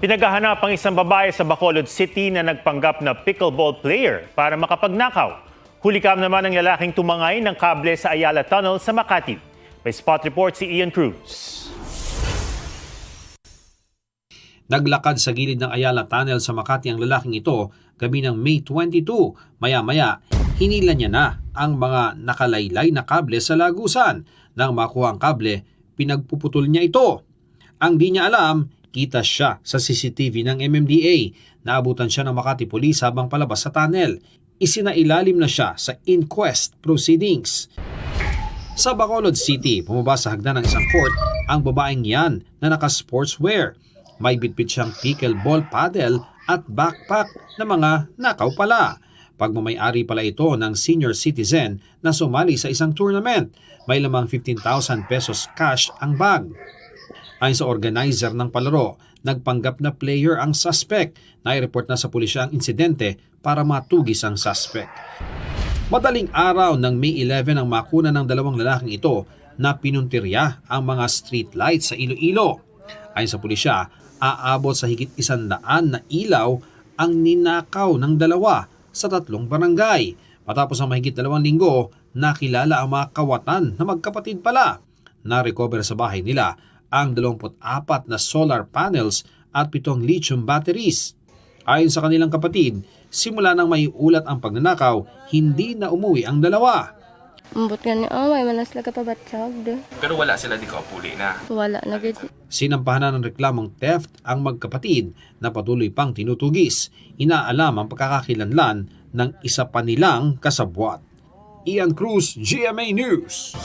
Pinaghahanap ang isang babae sa Bacolod City na nagpanggap na pickleball player para makapagnakaw. Hulikam naman ang lalaking tumangay ng kable sa Ayala Tunnel sa Makati. May spot report si Ian Cruz. Naglakad sa gilid ng Ayala Tunnel sa Makati ang lalaking ito gabi ng May 22. Maya-maya, hinila niya na ang mga nakalaylay na kable sa lagusan. Nang makuha ang kable, pinagpuputol niya ito. Ang di niya alam, kita siya sa CCTV ng MMDA. Naabutan siya ng Makati Police habang palabas sa tunnel. Isinailalim na siya sa inquest proceedings. Sa Bacolod City, bumaba sa hagdan ng isang court ang babaeng yan na naka-sportswear. May bitbit siyang pickleball paddle at backpack na mga nakaw pala. Pagmamayari pala ito ng senior citizen na sumali sa isang tournament. May lamang 15,000 pesos cash ang bag. Ayon sa organizer ng palaro, nagpanggap na player ang suspect. Nai-report na sa pulisya ang insidente para matugis ang suspect. Madaling araw ng May 11 ang makuna ng dalawang lalaking ito na pinuntirya ang mga street lights sa Iloilo. Ayon sa pulisya, aabot sa higit 100 na ilaw ang ninakaw ng dalawa sa 3 barangay. Matapos ang mahigit 2 linggo, nakilala ang mga kawatan na magkapatid pala. Na-recover sa bahay nila ang 24 na solar panels at 7 lithium batteries. Ayon sa kanilang kapatid, simula nang may ulat ang pagnanakaw, hindi na umuwi ang dalawa. Ambot nga ni may manas laga pabatsag de. Pero wala sila di kaupuli na. Wala na gid. Sinampahan na ng reklamong theft ang magkapatid na patuloy pang tinutugis. Inaalam ang pagkakakilanlan ng isa pa nilang kasabwat. Ian Cruz, GMA News.